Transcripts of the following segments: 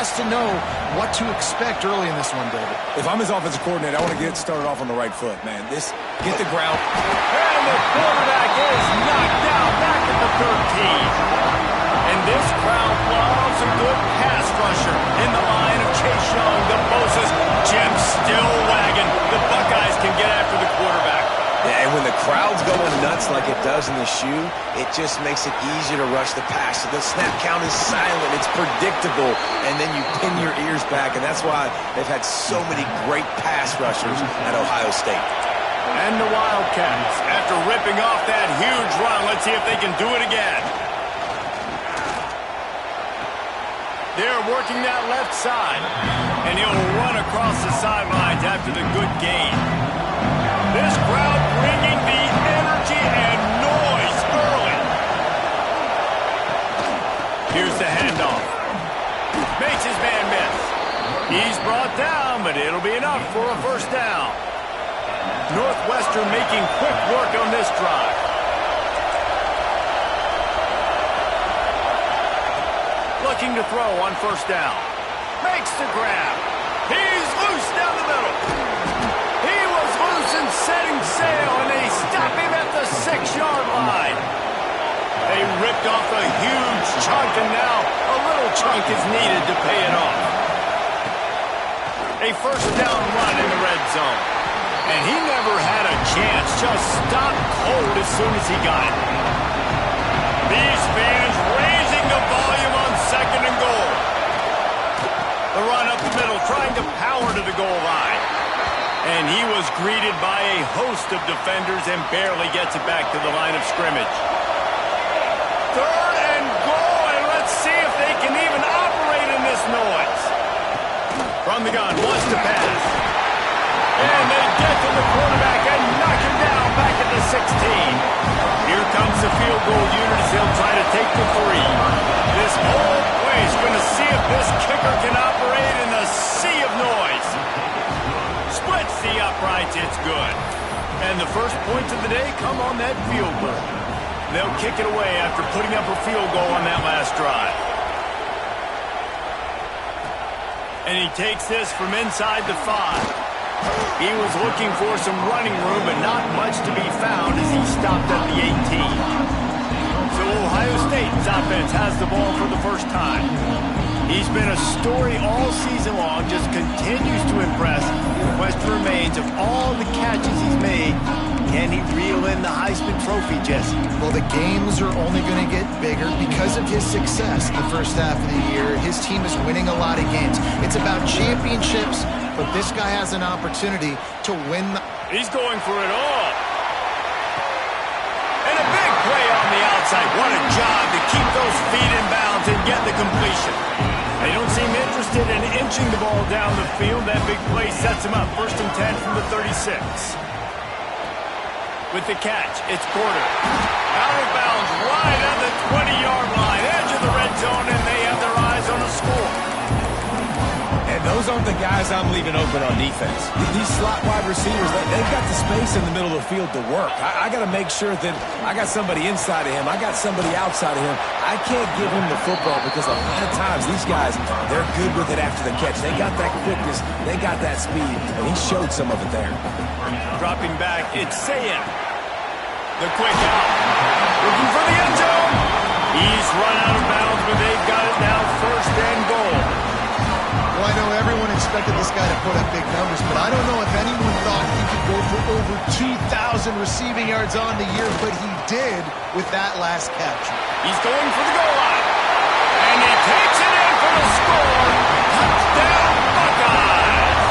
has to know what to expect early in this one, David. If I'm his offensive coordinator, I want to get started off on the right foot, man. Get the ground. And the quarterback is knocked down back at the 13. And this crowd loves a good pass rusher in the line of Chase Young, the Moses. Jim still wagging. The Buckeyes can get after the quarterback. Yeah, and when the crowd's going nuts like it does in the shoe, it just makes it easier to rush the pass. So the snap count is silent. It's predictable. And then you pin your ears back. And that's why they've had so many great pass rushers at Ohio State. And the Wildcats, after ripping off that huge run, let's see if they can do it again. They're working that left side. And he'll run across the sidelines after the good gain. This crowd bringing the energy and noise early. Here's the handoff. Makes his man miss. He's brought down, but it'll be enough for a first down. Northwestern making quick work on this drive. Looking to throw on first down. Makes the grab. He's loose down the middle. He was loose and setting sail, and they stop him at the 6-yard line. They ripped off a huge chunk, and now a little chunk is needed to pay it off. A first down run in the red zone. And he never had a chance, just stopped cold as soon as he got it. These fans raising the volume on second and goal. The run up the middle, trying to power to the goal line. And he was greeted by a host of defenders and barely gets it back to the line of scrimmage. Third and goal, and let's see if they can even operate in this noise. From the gun, wants to pass. And they get to the quarterback and knock him down back at the 16. Here comes the field goal unit as they'll try to take the 3. This whole place going to see if this kicker can operate in the sea of noise. Splits the uprights, it's good. And the first points of the day come on that field goal. They'll kick it away after putting up a field goal on that last drive. And he takes this from inside the 5. He was looking for some running room, but not much to be found as he stopped at the 18. So Ohio State's offense has the ball for the first time. He's been a story all season long, just continues to impress. The question remains, of all the catches he's made, can he reel in the Heisman Trophy, Jesse? Well, the games are only going to get bigger because of his success in the first half of the year. His team is winning a lot of games. It's about championships, but this guy has an opportunity to win. He's going for it all. And a big play on the outside. What a job to keep those feet in bounds and get the completion. They don't seem interested in inching the ball down the field. That big play sets him up. 1st and 10 from the 36. With the catch, it's Porter. Out of bounds, right at the 20-yard line. Edge of the red zone, and they have their eyes on a score. And those aren't the guys I'm leaving open on defense. These slot wide receivers, they've got the space in the middle of the field to work. I got to make sure that I got somebody inside of him. I got somebody outside of him. I can't give him the football because a lot of times these guys, they're good with it after the catch. They got that quickness. They got that speed. And he showed some of it there. Dropping back, it's Sayin. The quick out. Looking for the end zone. He's run out of bounds, but they've got it now 1st and goal. Well, I know everyone expected this guy to put up big numbers, but I don't know if anyone thought he could go for over 2,000 receiving yards on the year, but he did with that last catch. He's going for the goal line. And he takes it in for the score. Touchdown, Buckeyes.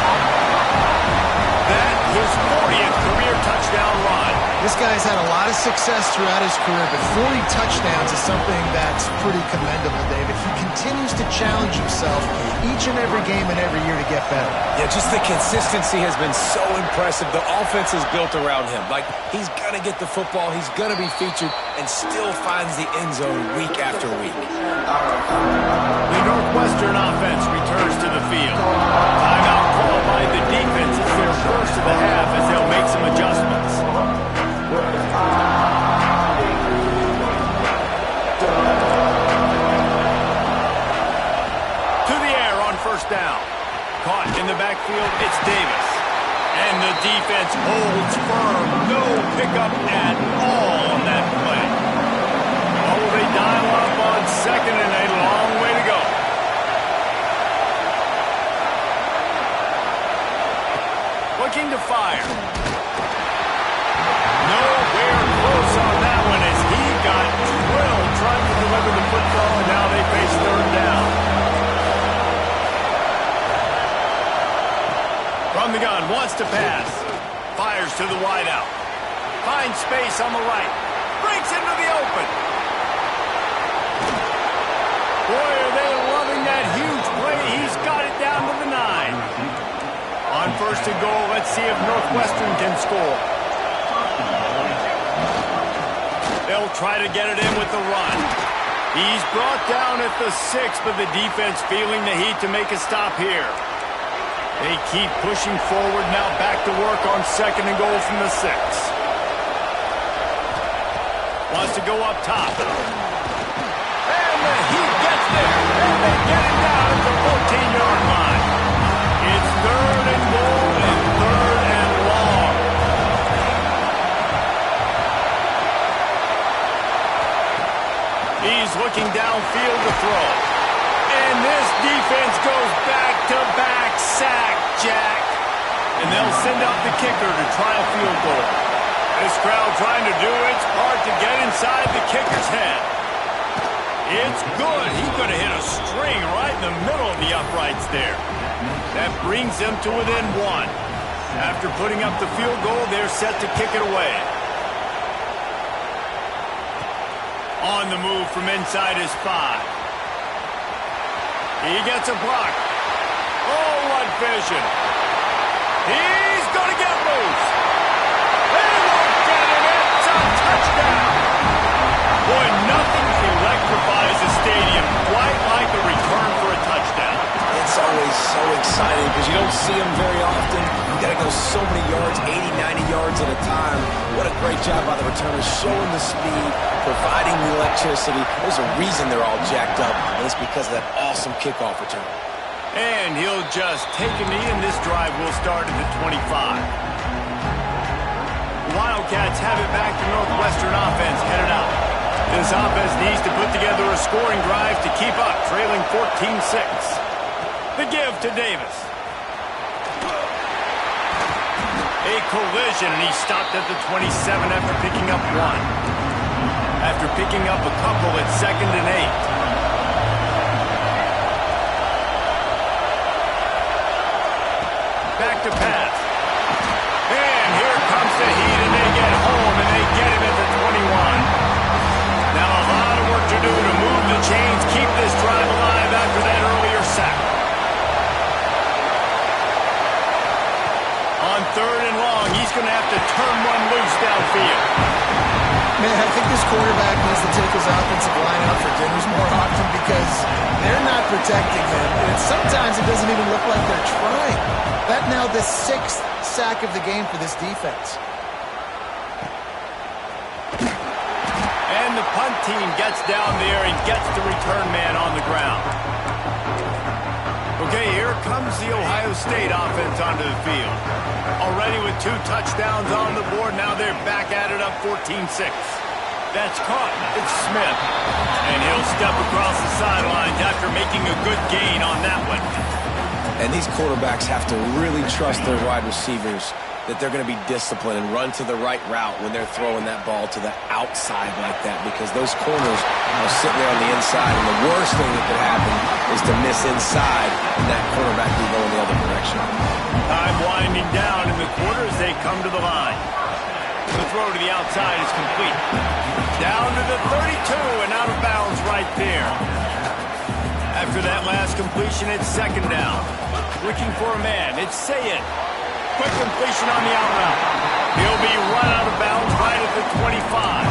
That his 40th career touchdown run. This guy's had a lot of success throughout his career, but 40 touchdowns is something that's pretty commendable, David. He continues to challenge himself each and every game and every year to get better. Yeah, just the consistency has been so impressive. The offense is built around him. Like, he's going to get the football, he's going to be featured, and still finds the end zone week after week. The Northwestern offense returns to the field. Timeout called by the defense. It's their first of the half as they'll make some adjustments. To the air the defense holds firm. No pickup at all on that play. Oh, they dial up on second and a long way to go. Looking to fire. Nowhere close on that one as he got drilled trying to deliver the football, and now they face third down. From the gun, wants to pass. Fires to the wideout. Finds space on the right. Breaks into the open. Boy, are they loving that huge play. He's got it down to the 9. On first and goal, let's see if Northwestern can score. They'll try to get it in with the run. He's brought down at the 6, but the defense feeling the heat to make a stop here. They keep pushing forward, now back to work on second and goal from the 6. Wants to go up top. And the heat gets there, and they get it down at the 14-yard line. It's third and goal and third and long. He's looking downfield to throw. And this defense goes back-to-back sack, Jack. And they'll send up the kicker to try a field goal. This crowd trying to do its part to get inside the kicker's head. It's good. He could have hit a string right in the middle of the uprights there. That brings them to within 1. After putting up the field goal, they're set to kick it away. On the move from inside his 5. He gets a block. Oh, what vision. He's going to get loose. They won't get him. It's a touchdown. Boy, nothing electrifies a stadium quite like a return for a touchdown. It's always so exciting because you don't see them very often. You got to go so many yards, 80, 90 yards at a time. What a great job by the returners, showing the speed, providing the electricity. There's a reason they're all jacked up, and it's because of that awesome kickoff return. And he'll just take a knee, and this drive will start at the 25. The Wildcats have it back to Northwestern offense headed out. This offense needs to put together a scoring drive to keep up, trailing 14-6. The give to Davis. A collision, and he stopped at the 27 after picking up 1. After picking up a couple at 2nd and 8. Back to pass. And here comes the heat, and they get home, and they get him at the 21. Now a lot of work to do to move the chains, keep this drive alive after that earlier sack. On third and long, he's going to have to turn one loose downfield. Man, I think this quarterback needs to take his offensive line out for dinners more often because they're not protecting him. And sometimes it doesn't even look like they're trying. That now the 6th sack of the game for this defense. And the punt team gets down there and gets the return man on the ground. Okay, here comes the Ohio State offense onto the field. Already with 2 touchdowns on the board, now they're back at it up 14-6. That's caught. It's Smith. And he'll step across the sidelines after making a good gain on that one. And these quarterbacks have to really trust their wide receivers that they're going to be disciplined and run to the right route when they're throwing that ball to the outside like that, because those corners are sitting there on the inside, and the worst thing that could happen is to miss inside and that quarterback will go in the other direction. Time winding down in the quarter as they come to the line. The throw to the outside is complete. Down to the 32 and out of bounds right there. After that last completion, it's 2nd down. Looking for a man. It's Sayed. Quick completion on the out route. He'll be run out of bounds right at the 25.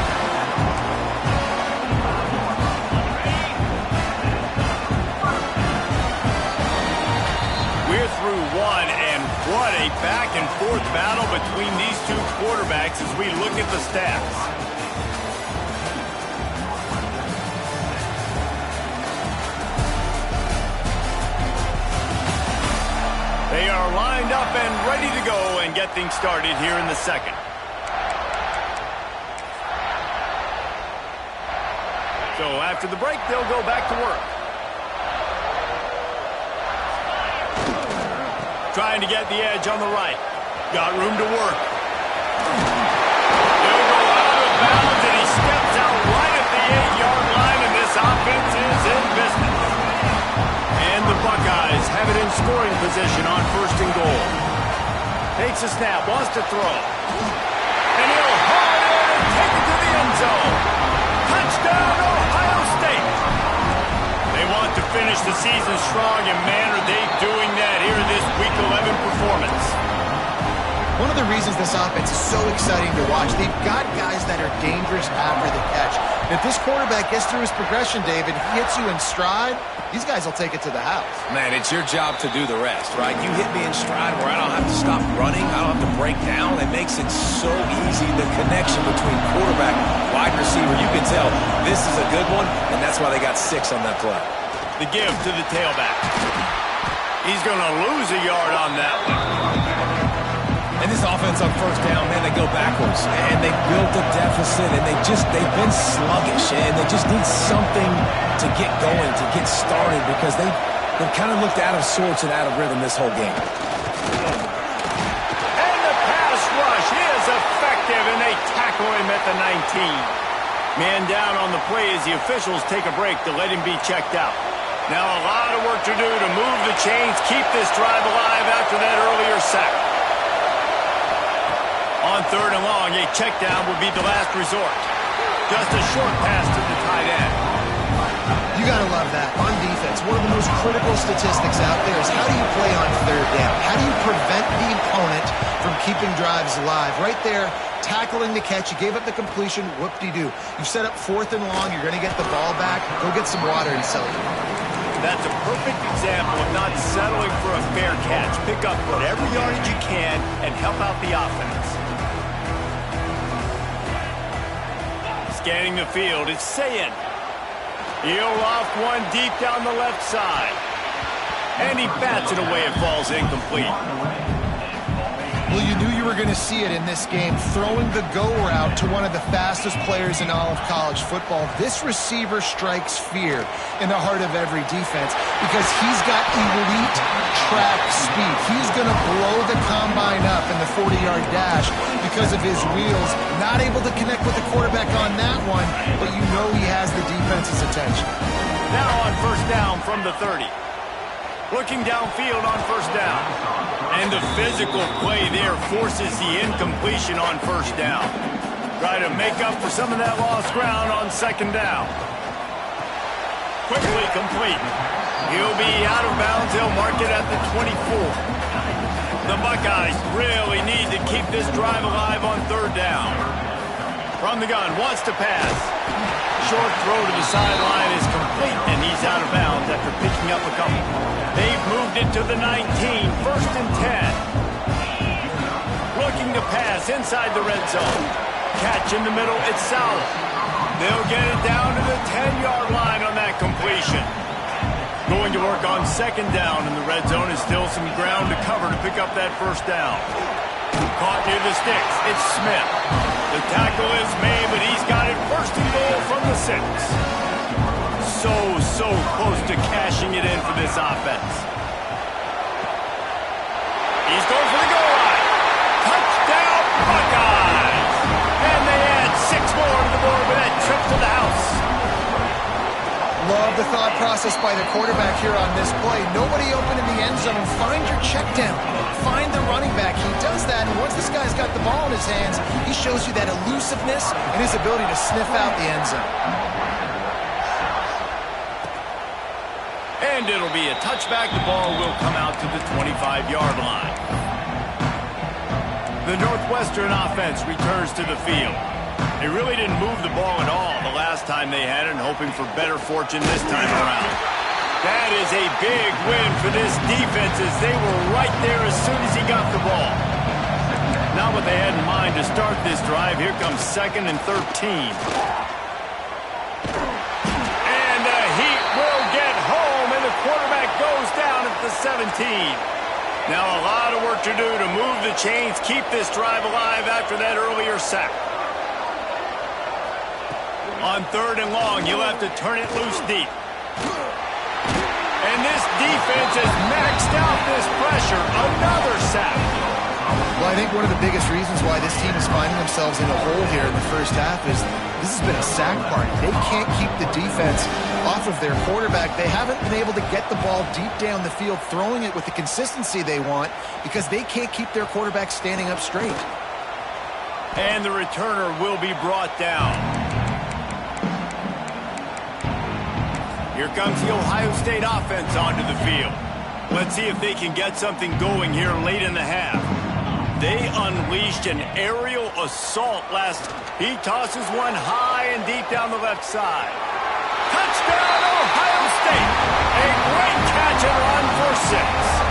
We're through 1, and what a back-and-forth battle between these 2 quarterbacks as we look at the stats. They are lined up and ready to go and get things started here in the second. So after the break, they'll go back to work. Trying to get the edge on the right. Got room to work. They'll go out of bounds, and he steps out right at the 8-yard line, and this offense is in business. And the Buckeyes have it in scoring position on 1st and goal. Takes a snap, wants to throw. And he'll haul it in and take it to the end zone. Touchdown, Ohio State. They want to finish the season strong, and man, are they doing that here in this Week 11 performance. One of the reasons this offense is so exciting to watch, they've got guys that are dangerous after the catch. And if this quarterback gets through his progression, David, he hits you in stride, these guys will take it to the house. Man, it's your job to do the rest, right? You hit me in stride where I don't have to stop running. I don't have to break down. It makes it so easy, the connection between quarterback, wide receiver. You can tell this is a good one, and that's why they got 6 on that play. The give to the tailback. He's going to lose a yard on that one. And this offense on 1st down, man, they go backwards. And they built a deficit, and they've been sluggish. And they just need something to get going, to get started, because they've kind of looked out of sorts and out of rhythm this whole game. And the pass rush is effective, and they tackle him at the 19. Man down on the play as the officials take a break to let him be checked out. Now a lot of work to do to move the chains, keep this drive alive after that earlier sack. On 3rd and long, a check down would be the last resort. Just a short pass to the tight end. You got to love that. On defense, one of the most critical statistics out there is how do you play on 3rd down? How do you prevent the opponent from keeping drives alive? Right there, tackling the catch. You gave up the completion. Whoop-de-doo. You've set up 4th and long. You're going to get the ball back. Go get some water and celebrate. That's a perfect example of not settling for a fair catch. Pick up whatever yardage you can and help out the offense. Scanning the field, it's Sayin. He'll loft one deep down the left side. And he bats it away. It falls incomplete. Well, you knew you were going to see it in this game, throwing the go route to one of the fastest players in all of college football. This receiver strikes fear in the heart of every defense because he's got elite track speed. He's going to blow the combine up in the 40-yard dash because of his wheels. Not able to connect with the quarterback on that one, but you know he has the defense's attention. Now on 1st down from the 30. Looking downfield on 1st down. And the physical play there forces the incompletion on 1st down. Try to make up for some of that lost ground on 2nd down. Quickly complete. He'll be out of bounds. They'll mark it at the 24. The Buckeyes really need to keep this drive alive on 3rd down. From the gun, wants to pass. Short throw to the sideline is complete, and he's out of bounds after picking up a couple. They've moved it to the 19, 1st and 10. Looking to pass inside the red zone. Catch in the middle, it's Sauer. They'll get it down to the 10-yard line on that completion. Going to work on 2nd down in the red zone is still some ground to cover to pick up that 1st down. Caught near the sticks, it's Smith. The tackle is made, but he's got it 1st and goal from the 6. So close to cashing it in for this offense. He's going for the goal line. Touchdown, Buckeyes! And they add 6 more to the board with that trip to the house. Love the thought process by the quarterback here on this play. Nobody open in the end zone. Find your check down. Find the running back. He does that, and once this guy's got the ball in his hands, he shows you that elusiveness and his ability to sniff out the end zone. And it'll be a touchback. The ball will come out to the 25-yard line. The Northwestern offense returns to the field. They really didn't move the ball at all the last time they had it, and hoping for better fortune this time around. That is a big win for this defense as they were right there as soon as he got the ball. Not what they had in mind to start this drive. Here comes 2nd and 13. And the Heat will get home, and the quarterback goes down at the 17. Now a lot of work to do to move the chains, keep this drive alive after that earlier sack. On 3rd and long, you'll have to turn it loose deep. And this defense has maxed out this pressure. Another sack. Well, I think one of the biggest reasons why this team is finding themselves in a hole here in the first half is this has been a sack party. They can't keep the defense off of their quarterback. They haven't been able to get the ball deep down the field, throwing it with the consistency they want because they can't keep their quarterback standing up straight. And the returner will be brought down. Here comes the Ohio State offense onto the field. Let's see if they can get something going here late in the half. They unleashed an aerial assault last. He tosses one high and deep down the left side. Touchdown, Ohio State! A great catch and run for 6.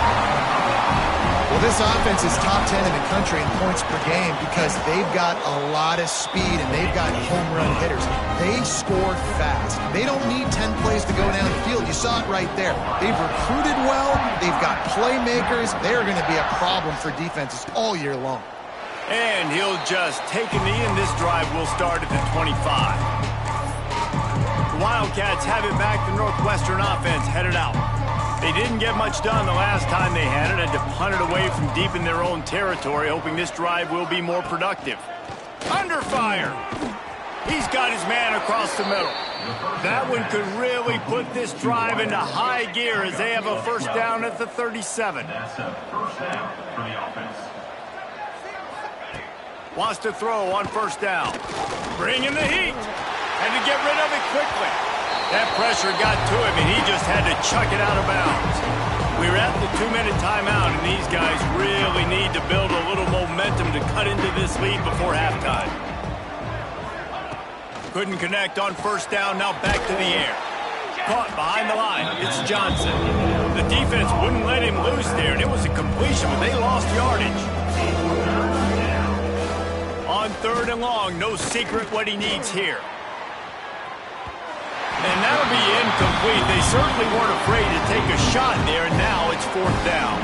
Well, this offense is top 10 in the country in points per game because they've got a lot of speed and they've got home run hitters. They score fast. They don't need 10 plays to go down the field. You saw it right there. They've recruited well. They've got playmakers. They're going to be a problem for defenses all year long. And he'll just take a knee, and this drive will start at the 25. The Wildcats have it back. The Northwestern offense headed out. They didn't get much done the last time they had it, had to punt it away from deep in their own territory, hoping this drive will be more productive. Under fire. He's got his man across the middle. That one could really put this drive into high gear as they have a first down at the 37. Wants to throw on first down. Bringing the heat. Had to get rid of it quickly. That pressure got to him, and he just had to chuck it out of bounds. We're at the 2-minute timeout, and these guys really need to build a little momentum to cut into this lead before halftime. Couldn't connect on first down, now back to the air. Caught behind the line, it's Johnson. The defense wouldn't let him loose there, and it was a completion, but they lost yardage. On 3rd and long, no secret what he needs here. And that'll be incomplete. They certainly weren't afraid to take a shot there, and now it's 4th down.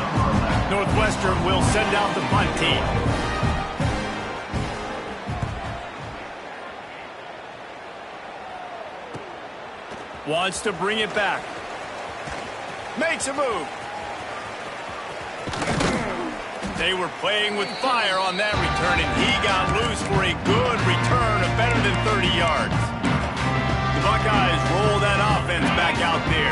Northwestern will send out the punt team. Wants to bring it back. Makes a move. They were playing with fire on that return, and he got loose for a good return of better than 30 yards. Buckeyes roll that offense back out there.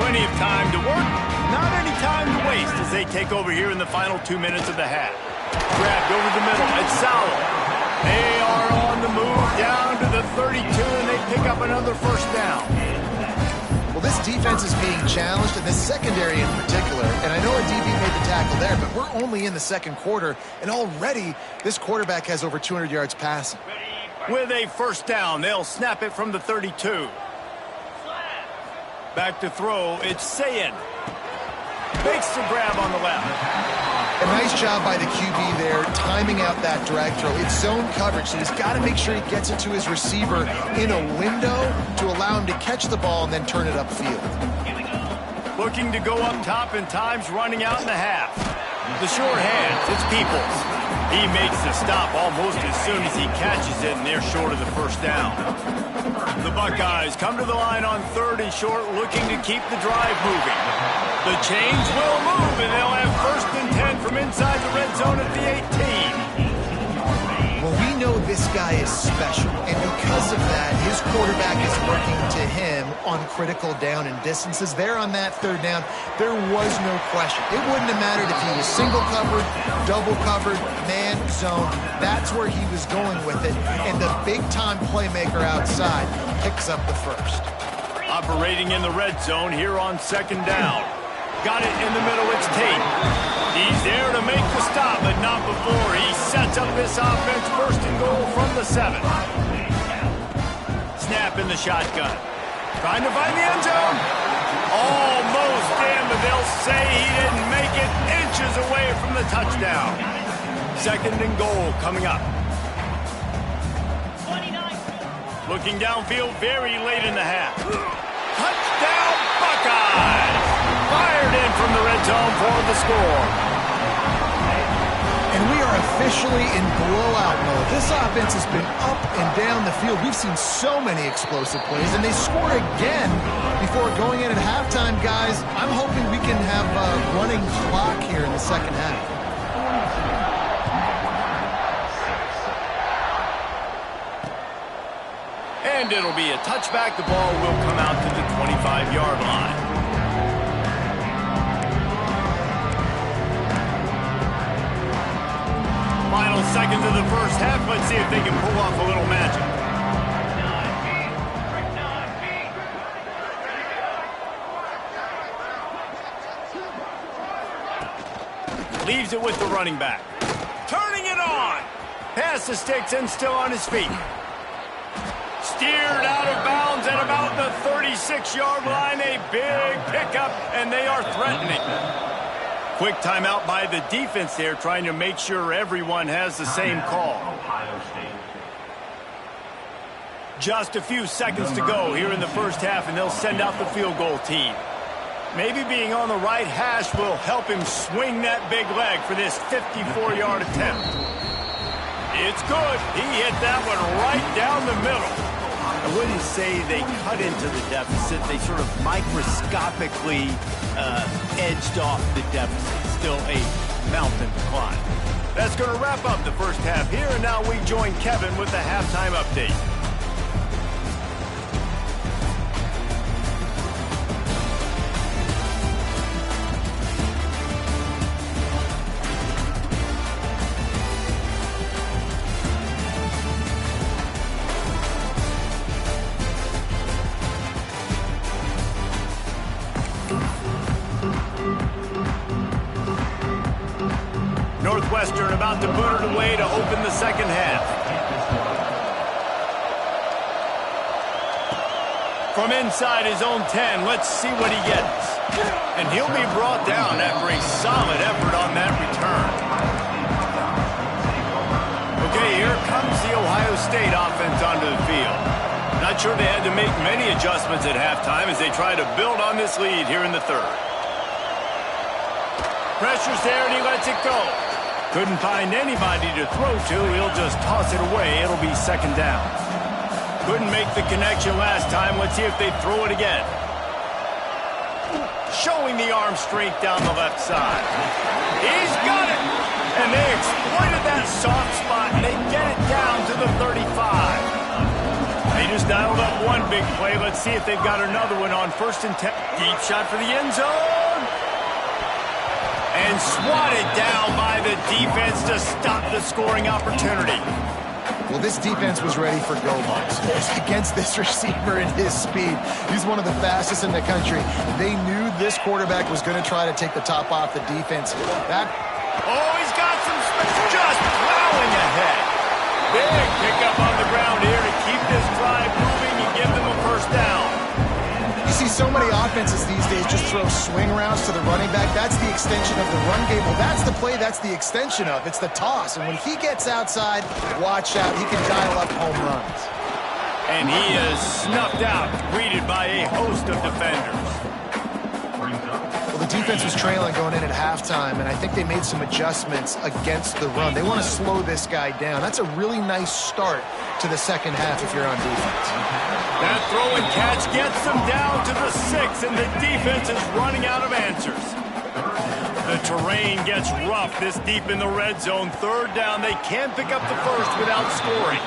Plenty of time to work, not any time to waste as they take over here in the final 2 minutes of the half. Grabbed over the middle, it's Sowell. They are on the move down to the 32, and they pick up another first down. Well, this defense is being challenged, and this secondary in particular, and I know a DB made the tackle there, but we're only in the second quarter, and already this quarterback has over 200 yards passing. With a first down, they'll snap it from the 32. Back to throw, it's Sayin. Makes the grab on the left. A nice job by the QB there, timing out that drag throw. It's zone coverage, so he's got to make sure he gets it to his receiver in a window to allow him to catch the ball and then turn it upfield. Looking to go up top, and time's running out in the half. The short hands, it's Peoples. He makes the stop almost as soon as he catches it, and they're short of the first down. The Buckeyes come to the line on 3rd and short, looking to keep the drive moving. The chains will move, and they'll have 1st and 10 from inside the red zone at the 18. Well, we know this guy is special, and because of that, his quarterback is working to him on critical down and distances. There on that 3rd down, there was no question. It wouldn't have mattered if he was single covered, double covered, man, zone. That's where he was going with it, and the big-time playmaker outside picks up the first. Operating in the red zone here on 2nd down. Got it in the middle, it's Tate. He's there to make the stop, but not before he sets up this offense 1st and goal from the 7. Snap in the shotgun. Trying to find the end zone. Almost in, but they'll say he didn't make it, inches away from the touchdown. 2nd and goal coming up. Looking downfield very late in the half. Touchdown Buckeyes! Fired in from the red zone for the score. are officially in blowout mode. This offense has been up and down the field. We've seen so many explosive plays, and they score again before going in at halftime, guys. I'm hoping we can have a running clock here in the second half. And it'll be a touchback. The ball will come out to the 25-yard line. Final seconds of the first half. Let's see if they can pull off a little magic. Leaves it with the running back. Turning it on. Pass the sticks and still on his feet. Steered out of bounds at about the 36-yard line. A big pickup, and they are threatening. Quick timeout by the defense there, trying to make sure everyone has the same call. Just a few seconds to go here in the first half, and they'll send out the field goal team. Maybe being on the right hash will help him swing that big leg for this 54-yard attempt. It's good. He hit that one right down the middle. I wouldn't say they cut into the deficit. They sort of microscopically edged off the deficit. Still a mountain to climb. That's going to wrap up the first half here, and now we join Kevin with the halftime update. Northwestern about to put it away to open the second half. From inside his own 10, let's see what he gets. And he'll be brought down after a solid effort on that return. Okay, here comes the Ohio State offense onto the field. Not sure they had to make many adjustments at halftime as they try to build on this lead here in the third. Pressure's there and he lets it go. Couldn't find anybody to throw to. He'll just toss it away. It'll be second down. Couldn't make the connection last time. Let's see if they throw it again. Showing the arm strength down the left side. He's got it! And they exploited that soft spot, and they get it down to the 35. They just dialed up one big play. Let's see if they've got another one on 1st and 10. Deep shot for the end zone. And swatted down by the defense to stop the scoring opportunity. Well, this defense was ready for go marks against this receiver and his speed. He's one of the fastest in the country. They knew this quarterback was going to try to take the top off the defense. Oh, he's got some space. Just plowing ahead. Big pickup on the ground here to keep this drive moving and give them a first down. You see so many offenses these days just throw swing routes to the running back. That's the extension of the run game. Well, that's the play that's the extension of. It's the toss. And when he gets outside, watch out. He can dial up home runs. And he is snuffed out, greeted by a host of defenders. Well, the defense was trailing going in at halftime, and I think they made some adjustments against the run. They want to slow this guy down. That's a really nice start to the second half if you're on defense. That throw and catch gets them down to the 6, and the defense is running out of answers. The terrain gets rough this deep in the red zone. Third down, they can't pick up the first without scoring.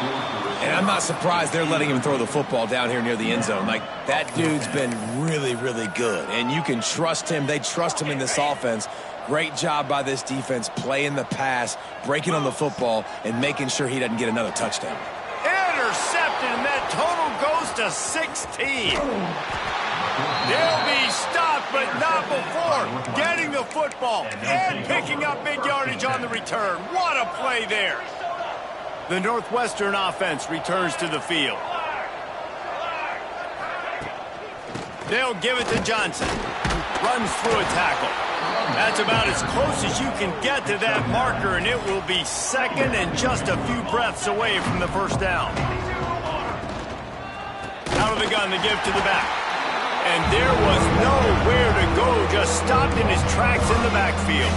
And I'm not surprised they're letting him throw the football down here near the end zone. Like, that dude's been really, really good. And you can trust him. They trust him in this offense. Great job by this defense playing the pass, breaking on the football, and making sure he doesn't get another touchdown. Intercepted, and that total goes to 16. They'll be stopped, but not before getting the football and picking up big yardage on the return. What a play there. The Northwestern offense returns to the field. They'll give it to Johnson. Runs through a tackle. That's about as close as you can get to that marker, and it will be second and just a few breaths away from the first down. Out of the gun, the give to the back. And there was nowhere to go, just stopped in his tracks in the backfield.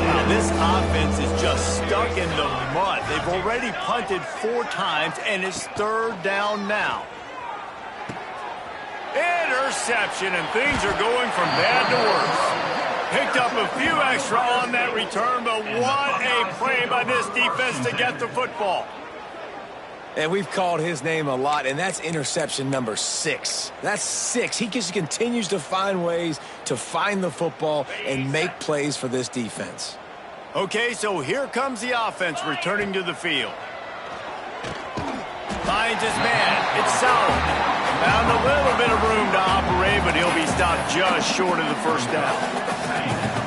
Now, this offense is just stuck in the mud. They've already punted 4 times, and it's 3rd down now. Interception, and things are going from bad to worse. Picked up a few extra on that return, but what a play by this defense to get the football. And we've called his name a lot, and that's interception number 6. That's 6. He just continues to find ways to find the football and make plays for this defense. Okay, so here comes the offense returning to the field. Finds his man. It's Sauer. Found a little bit of room to operate, but he'll be stopped just short of the 1st down.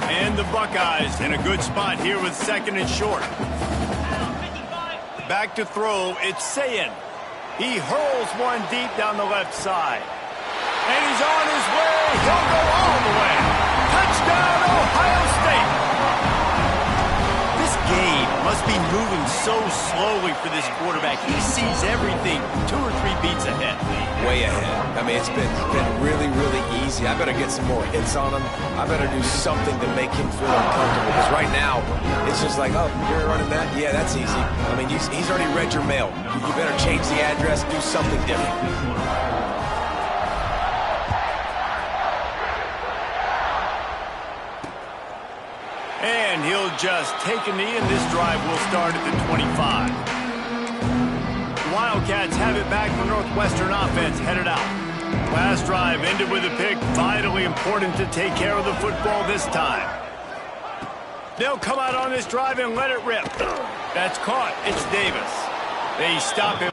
And the Buckeyes in a good spot here with 2nd and short. Back to throw, it's Sayin. He hurls one deep down the left side. And he's on his way. He'll go all the way. Touchdown, Ohio State. This game must be moving so slowly for this quarterback. He sees everything 2 or 3 beats ahead. Way ahead. I mean, it's been really, really easy. I better get some more hits on him. I better do something to make him feel uncomfortable. Because right now, it's just like, oh, you're running that? Yeah, that's easy. I mean, he's already read your mail. You better change the address, do something different. And he'll just take a knee, and this drive will start at the 25. Wildcats have it back. The Northwestern offense headed out. Last drive ended with a pick. Vitally important to take care of the football this time. They'll come out on this drive and let it rip. That's caught. It's Davis. They stop him.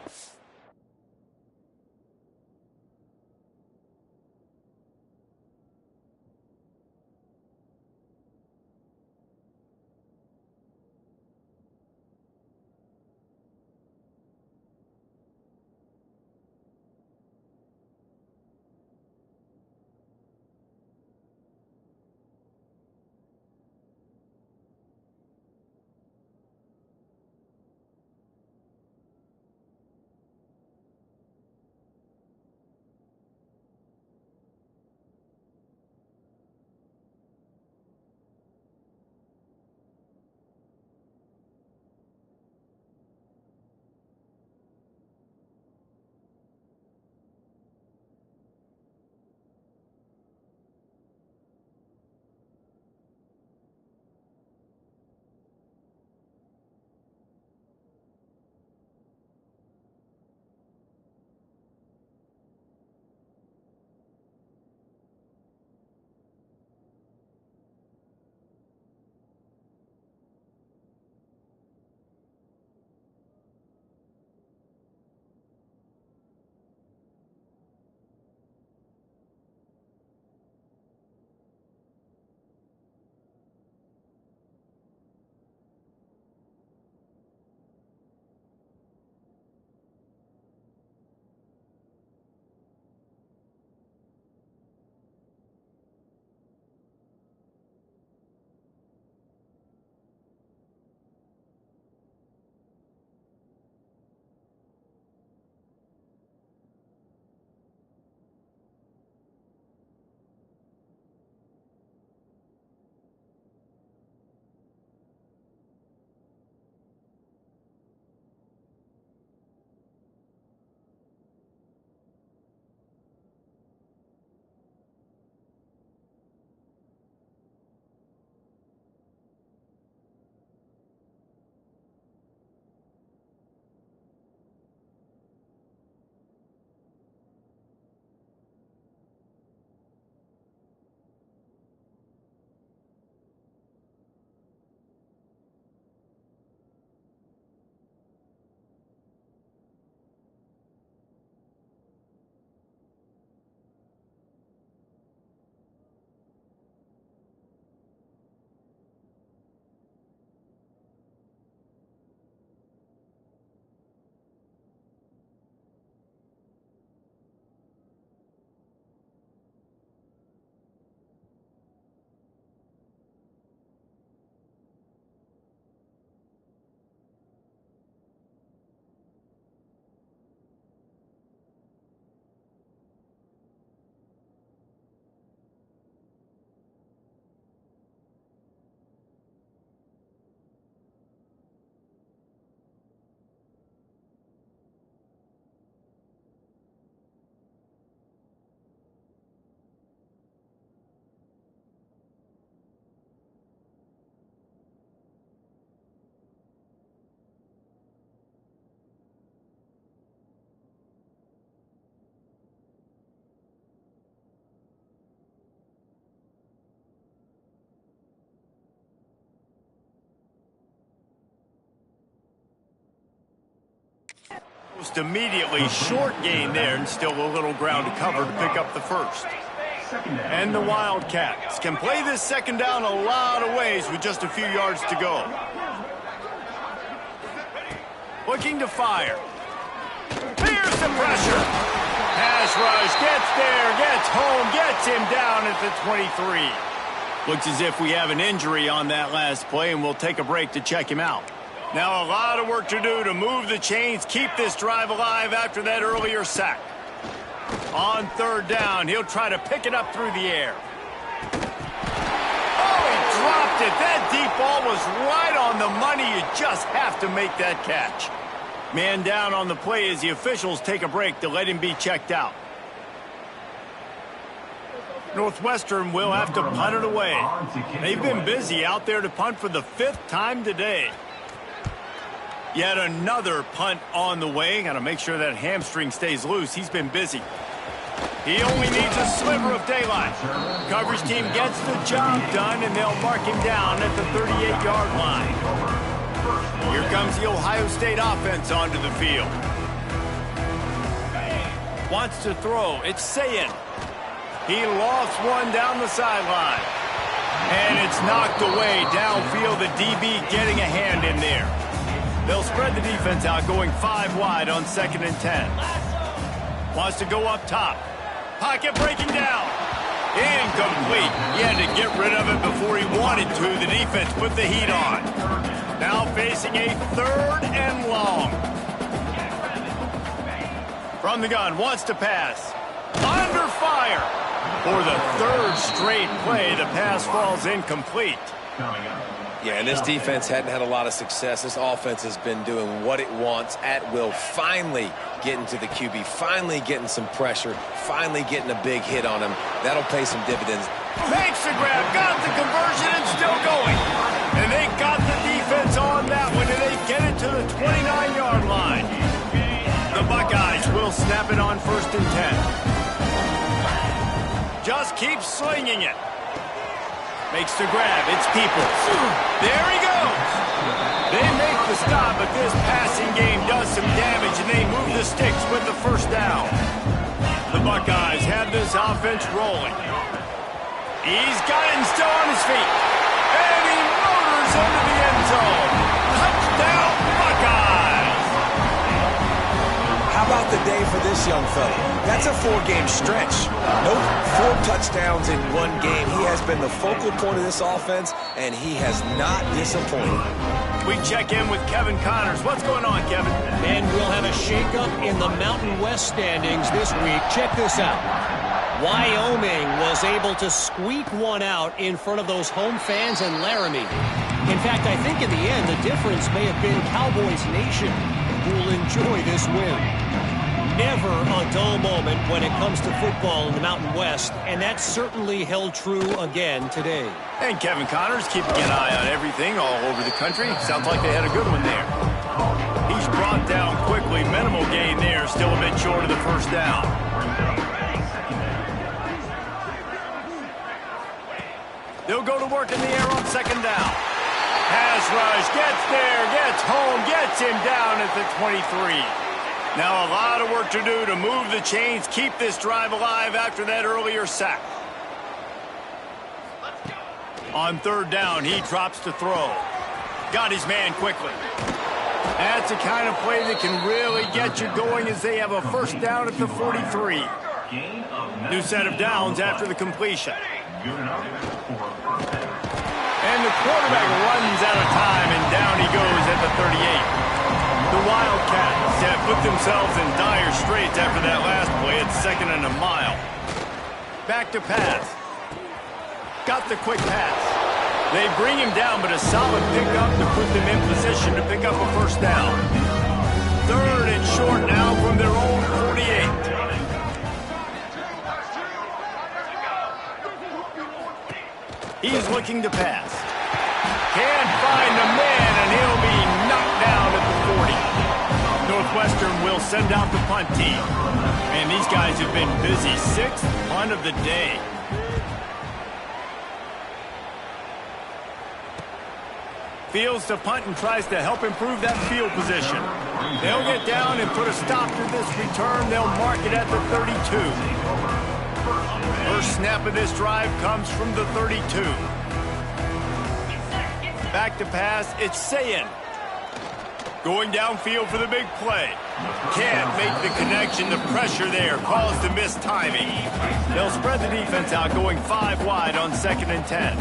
Almost immediately short gain there, and still a little ground to cover to pick up the first. And the Wildcats can play this second down a lot of ways with just a few yards to go. Looking to fire. Here's the pressure. Pass rush, gets there, gets home, gets him down at the 23. Looks as if we have an injury on that last play, and we'll take a break to check him out. Now a lot of work to do to move the chains, keep this drive alive after that earlier sack. On third down, he'll try to pick it up through the air. Oh, he dropped it. That deep ball was right on the money. You just have to make that catch. Man down on the play as the officials take a break to let him be checked out. Northwestern will have to punt it away. They've been busy out there to punt for the 5th time today. Yet another punt on the way. Got to make sure that hamstring stays loose. He's been busy. He only needs a sliver of daylight. Coverage team gets the job done, and they'll mark him down at the 38-yard line. Here comes the Ohio State offense onto the field. Wants to throw. It's Sayin. He lost one down the sideline. And it's knocked away downfield. The DB getting a hand in there. They'll spread the defense out, going 5 wide on 2nd and 10. Wants to go up top. Pocket breaking down. Incomplete. He had to get rid of it before he wanted to. The defense put the heat on. Now facing a 3rd and long. From the gun, wants to pass. Under fire. For the 3rd straight play, the pass falls incomplete. Yeah, and this defense hadn't had a lot of success. This offense has been doing what it wants at will. Finally getting to the QB, finally getting some pressure, finally getting a big hit on him. That'll pay some dividends. Makes the grab, got the conversion, and still going. And they got the defense on that one, and they get it to the 29-yard line. The Buckeyes will snap it on 1st and 10. Just keep slinging it. Makes the grab. It's Peoples. There he goes. They make the stop, but this passing game does some damage, and they move the sticks with the 1st down. The Buckeyes have this offense rolling. He's got it and still on his feet. And he motors into the end zone. Touchdown, Buckeyes. How about the day for this young fella? That's a 4-game stretch. Nope, 4 touchdowns in 1 game. He has been the focal point of this offense, and he has not disappointed. We check in with Kevin Connors. What's going on, Kevin? And we'll have a shakeup in the Mountain West standings this week. Check this out. Wyoming was able to squeak one out in front of those home fans in Laramie. In fact, I think in the end, the difference may have been Cowboys Nation, who will enjoy this win. Never a dull moment when it comes to football in the Mountain West, and that certainly held true again today. And Kevin Connors keeping an eye on everything all over the country. Sounds like they had a good one there. He's brought down quickly. Minimal gain there, still a bit short of the 1st down. They'll go to work in the air on 2nd down. Pass rush, gets there, gets home, gets him down at the 23. Now a lot of work to do to move the chains, keep this drive alive after that earlier sack. On 3rd down, he drops to throw. Got his man quickly. That's the kind of play that can really get you going as they have a 1st down at the 43. New set of downs after the completion. And the quarterback runs out of time, and down he goes at the 38. The Wildcats have put themselves in dire straits after that last play. It's 2nd and a mile. Back to pass. Got the quick pass. They bring him down, but a solid pickup to put them in position to pick up a 1st down. 3rd and short now from their own 48. He's looking to pass. Can't find the man, and he'll be knocked down at the 40. Northwestern will send out the punt team. And these guys have been busy. 6th punt of the day. fields to punt and tries to help improve that field position. They'll get down and put a stop to this return. They'll mark it at the 32. First snap of this drive comes from the 32. Back to pass, it's Sayin. Going downfield for the big play. Can't make the connection. The pressure there caused the missed timing. They'll spread the defense out, going 5 wide on 2nd and 10.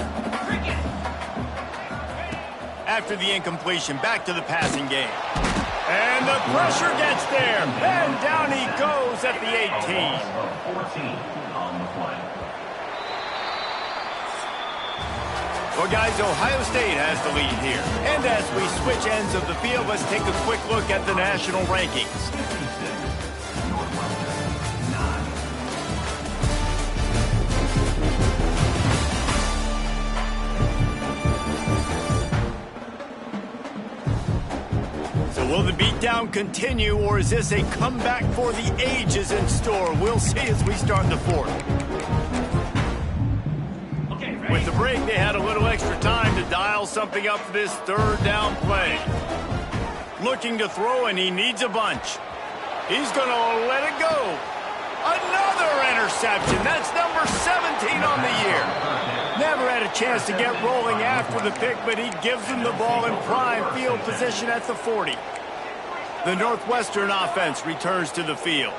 After the incompletion, back to the passing game. And the pressure gets there. And down he goes at the 18. Well, guys, Ohio State has the lead here. And as we switch ends of the field, let's take a quick look at the national rankings. So will the beatdown continue, or is this a comeback for the ages in store? We'll see as we start the 4th. With the break, they had a little extra time to dial something up for this 3rd down play. Looking to throw, and he needs a bunch. He's going to let it go. Another interception. That's number 17 on the year. Never had a chance to get rolling after the pick, but he gives them the ball in prime field position at the 40. The Northwestern offense returns to the field.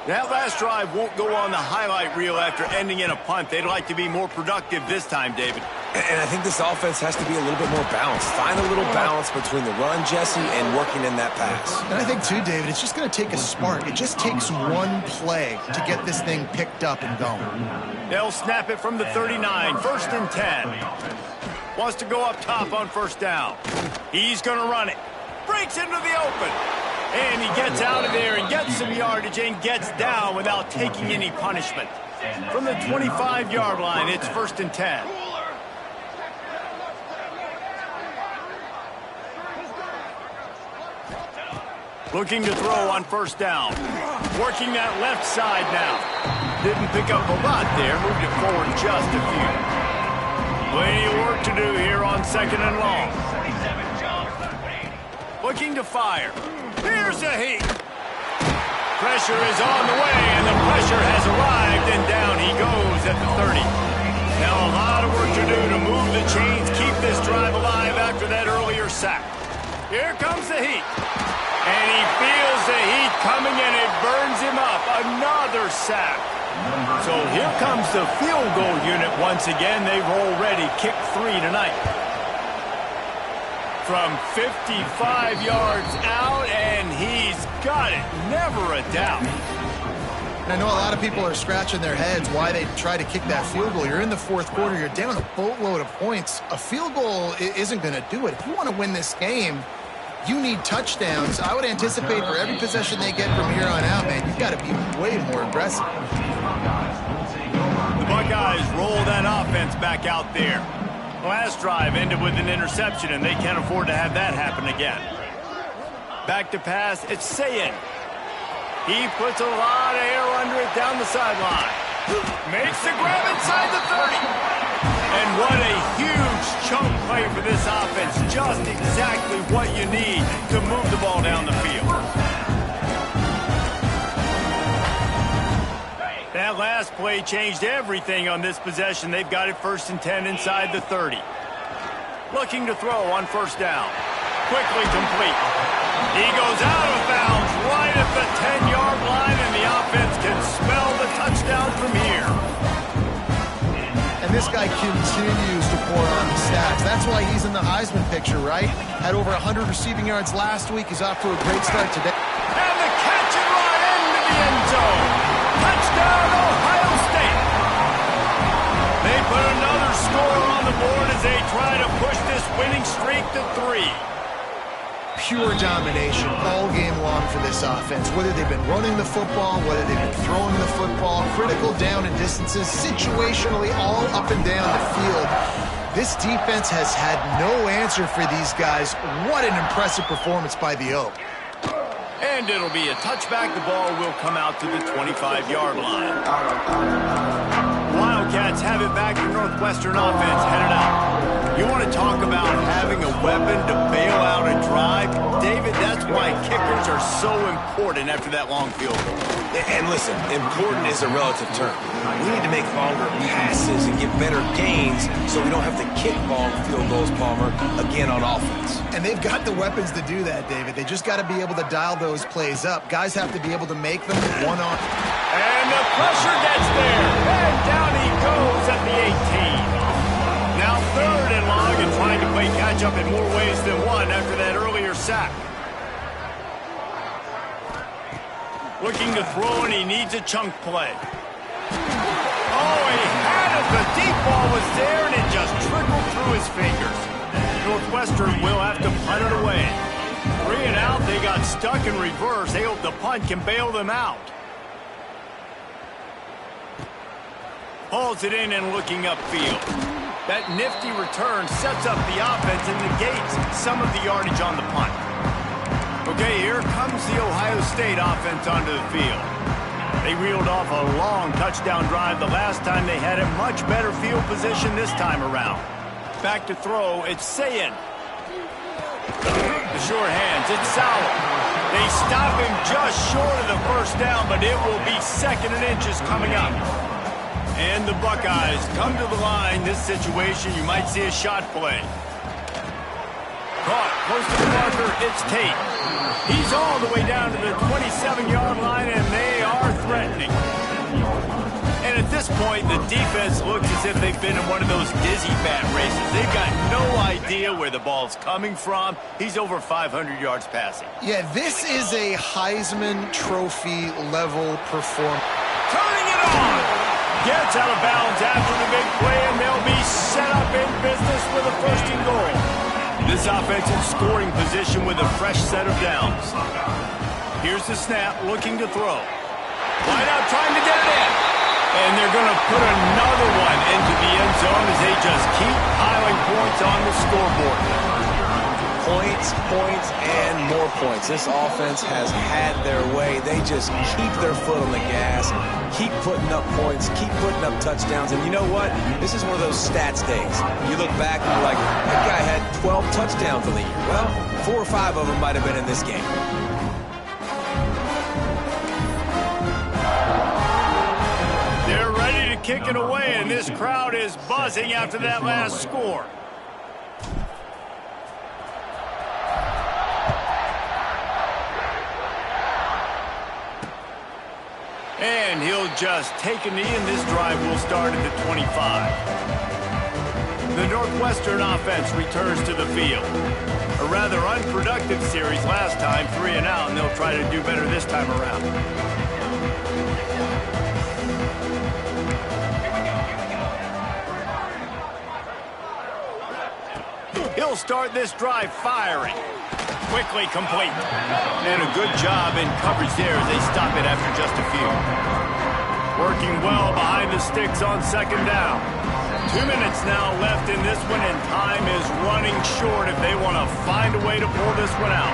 That last drive won't go on the highlight reel after ending in a punt. They'd like to be more productive this time, David. And I think this offense has to be a little bit more balanced. Find a little balance between the run, Jesse, and working in that pass. And I think, too, David, it's just going to take a spark. It just takes one play to get this thing picked up and going. They'll snap it from the 39, 1st and 10. Wants to go up top on 1st down. He's going to run it. Breaks into the open. And he gets out of there and gets some yardage and gets down without taking any punishment. From the 25-yard line, it's 1st and 10. Looking to throw on 1st down. Working that left side now. Didn't pick up a lot there. Moved it forward just a few. Plenty of work to do here on 2nd and long. Looking to fire. Here's a heat. Pressure is on the way, and the pressure has arrived, and down he goes at the 30. Now a lot of work to do to move the chains, keep this drive alive after that earlier sack. Here comes the heat. And he feels the heat coming, and it burns him up. Another sack. So here comes the field goal unit once again. They've already kicked 3 tonight. From 55 yards out, and he's got it. Never a doubt. I know a lot of people are scratching their heads why they try to kick that field goal. You're in the 4th quarter. You're down a boatload of points. A field goal isn't going to do it. If you want to win this game, you need touchdowns. I would anticipate for every possession they get from here on out, man, you've got to be way more aggressive. The Buckeyes roll that offense back out there. Last drive ended with an interception, and they can't afford to have that happen again. Back to pass, it's Sayin. He puts a lot of air under it down the sideline. Makes the grab inside the 30. And what a huge chunk play for this offense. Just exactly what you need to move the ball down the field. That last play changed everything on this possession. They've got it 1st and 10 inside the 30. Looking to throw on 1st down. Quickly complete. He goes out of bounds right at the 10-yard line, and the offense can smell the touchdown from here. And this guy continues to pour on the stats. That's why he's in the Heisman picture, right? Had over 100 receiving yards last week. He's off to a great start today. And the catch and run into the end zone. Touchdown, Ohio State. They put another score on the board as they try to push this winning streak to 3. Pure domination all game long for this offense. Whether they've been running the football, whether they've been throwing the football, critical down and distances, situationally all up and down the field. This defense has had no answer for these guys. What an impressive performance by the Oak. And it'll be a touchback. The ball will come out to the 25-yard line. Wildcats have it back. The Northwestern offense headed out. You want to talk about having a weapon to bail out a drive? David, that's why kickers are so important after that long field goal. And listen, important is a relative term. We need to make longer passes and get better gains so we don't have to kick long field goals, Palmer, again on offense. And they've got the weapons to do that, David. They just got to be able to dial those plays up. Guys have to be able to make them one-on. And the pressure gets there. And down he goes at the 18. Now third and long and trying to play catch-up in more ways than one after that earlier sack. Looking to throw, and he needs a chunk play. Oh, he had it. The deep ball was there, and it just trickled through his fingers. Northwestern will have to punt it away. 3 and out. They got stuck in reverse. They hope the punt can bail them out. Hauls it in and looking upfield. That nifty return sets up the offense and negates some of the yardage on the punt. Okay, here comes the Ohio State offense onto the field. They reeled off a long touchdown drive the last time they had a much better field position this time around. Back to throw, it's Sayin. The short hands, it's Sauer. They stop him just short of the first down, but it will be 2nd and inches coming up. And the Buckeyes come to the line. This situation, you might see a shot play. Caught, close to the marker, it's Tate. He's all the way down to the 27-yard line, and they are threatening. And at this point, the defense looks as if they've been in one of those dizzy bat races. They've got no idea where the ball's coming from. He's over 500 yards passing. Yeah, this is a Heisman Trophy level performance. Turning it on! Gets out of bounds after the big play, and they'll be set up in business with a 1st and goal. This offense in scoring position with a fresh set of downs. Here's the snap, looking to throw. Wide out, trying to get it in. And they're going to put another one into the end zone as they just keep piling points on the scoreboard. Points, points, and more points. This offense has had their way. They just keep their foot on the gas, keep putting up points, keep putting up touchdowns. And you know what? This is one of those stats days. You look back and you're like, that guy had 12 touchdowns in the year. Well, 4 or 5 of them might have been in this game. They're ready to kick it away, and this crowd is buzzing after that last score. And he'll just take a knee, and this drive will start at the 25. The Northwestern offense returns to the field. A rather unproductive series last time, 3 and out, and they'll try to do better this time around. He'll start this drive firing. Quickly complete. And a good job in coverage there as they stop it after just a few. Working well behind the sticks on 2nd down. 2 minutes now left in this one, and time is running short if they want to find a way to pull this one out.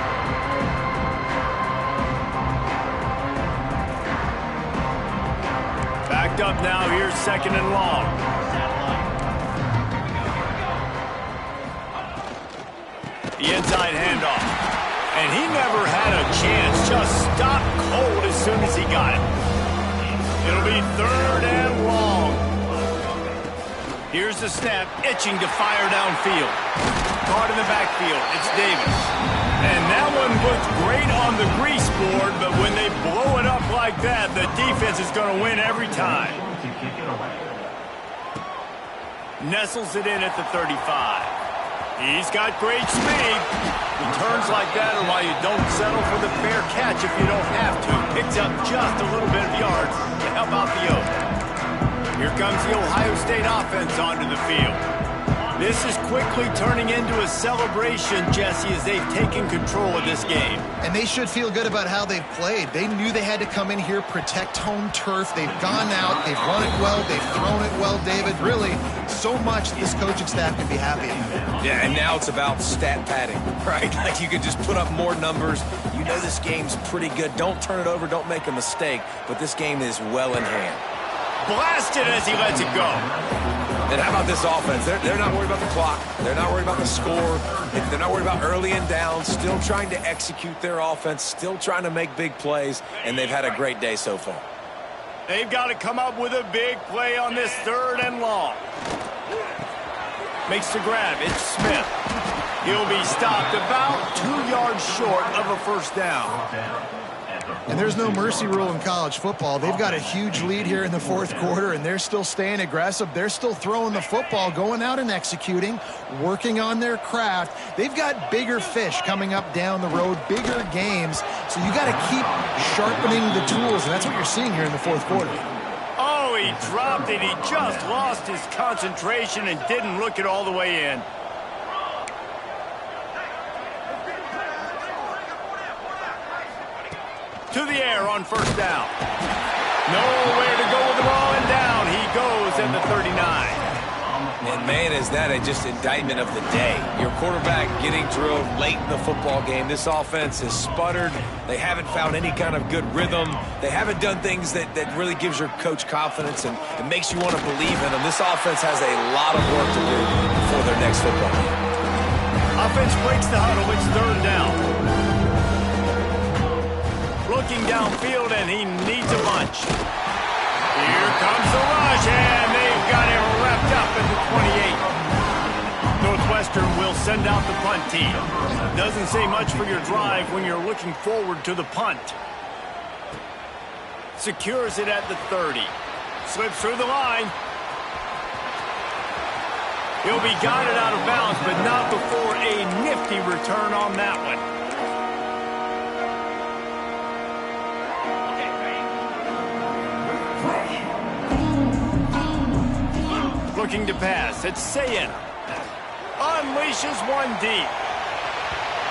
Backed up now, here's 2nd and long. The inside handoff. And he never had a chance. Just stopped cold as soon as he got it. It'll be 3rd and long. Here's the snap, itching to fire downfield. Caught in the backfield, it's Davis. And that one looked great on the grease board, but when they blow it up like that, the defense is going to win every time. Nestles it in at the 35. He's got great speed. Returns like that are why you don't settle for the fair catch if you don't have to. Picks up just a little bit of yards to help out the Oak. Here comes the Ohio State offense onto the field. This is quickly turning into a celebration, Jesse, as they've taken control of this game. And they should feel good about how they've played. They knew they had to come in here, protect home turf. They've gone out, they've run it well, they've thrown it well, David. Really, so much this coaching staff can be happy about. Yeah, and now it's about stat padding, right? Like you can just put up more numbers. You know this game's pretty good. Don't turn it over. Don't make a mistake. But this game is well in hand. Blasted as he lets it go. And how about this offense? They're not worried about the clock. They're not worried about the score. They're not worried about early and down. Still trying to execute their offense. Still trying to make big plays. And they've had a great day so far. They've got to come up with a big play on this 3rd and long. Makes the grab. It's Smith. He'll be stopped about 2 yards short of a first down. And there's no mercy rule in college football. They've got a huge lead here in the 4th quarter, and they're still staying aggressive. They're still throwing the football, going out and executing, working on their craft. They've got bigger fish coming up down the road, bigger games. So you got to keep sharpening the tools, and that's what you're seeing here in the 4th quarter. Oh, he dropped it. He just lost his concentration and didn't look it all the way in. To the air on first down. Nowhere to go with the ball, and down he goes at the 39. And, man, is that just indictment of the day. Your quarterback getting drilled late in the football game. This offense has sputtered. They haven't found any kind of good rhythm. They haven't done things that really gives your coach confidence and it makes you want to believe in them. This offense has a lot of work to do before their next football game. Offense breaks the huddle. It's 3rd down. Looking downfield, and he needs a bunch. Here comes the rush, and they've got him wrapped up at the 28. Northwestern will send out the punt team. Doesn't say much for your drive when you're looking forward to the punt. Secures it at the 30. Slips through the line. He'll be guided out of bounds, but not before a nifty return on that one. Looking to pass. It's Sayin. Unleashes one deep.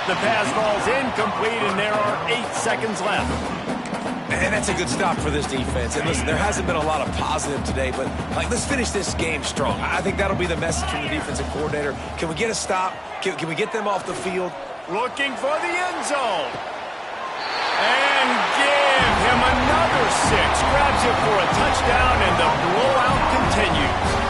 The pass falls incomplete, and there are 8 seconds left. And that's a good stop for this defense. And listen, there hasn't been a lot of positive today, but let's finish this game strong. I think that'll be the message from the defensive coordinator. Can we get a stop? Can we get them off the field? Looking for the end zone. And give him another 6. Grabs it for a touchdown, and the blowout continues.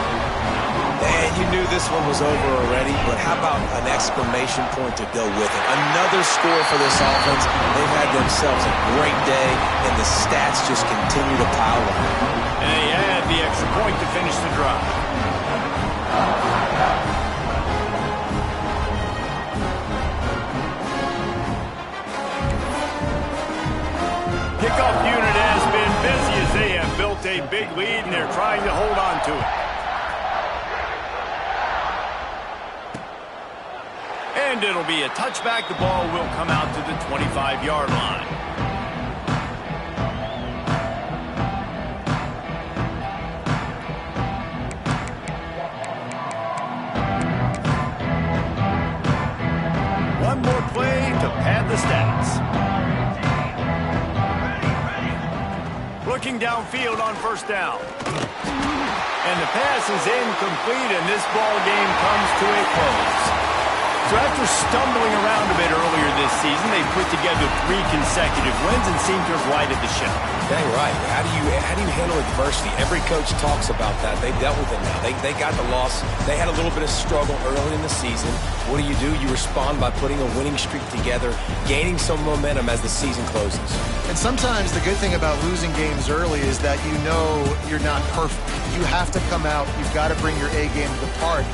And you knew this one was over already, but how about an exclamation point to go with it? Another score for this offense. They've had themselves a great day, and the stats just continue to pile up. And they had the extra point to finish the drive. Kickoff unit has been busy as they have built a big lead, and they're trying to hold on to it. And it'll be a touchback. The ball will come out to the 25-yard line. One more play to pad the stats. Looking downfield on first down. And the pass is incomplete, and this ball game comes to a close. So after stumbling around a bit earlier this season, they put together 3 consecutive wins and seem to have righted the ship. Dang right. How do you handle adversity? Every coach talks about that. They dealt with it now. They got the loss. They had a little bit of struggle early in the season. What do? You respond by putting a winning streak together, gaining some momentum as the season closes. And sometimes the good thing about losing games early is that you know you're not perfect. You have to come out. You've got to bring your A game to the park.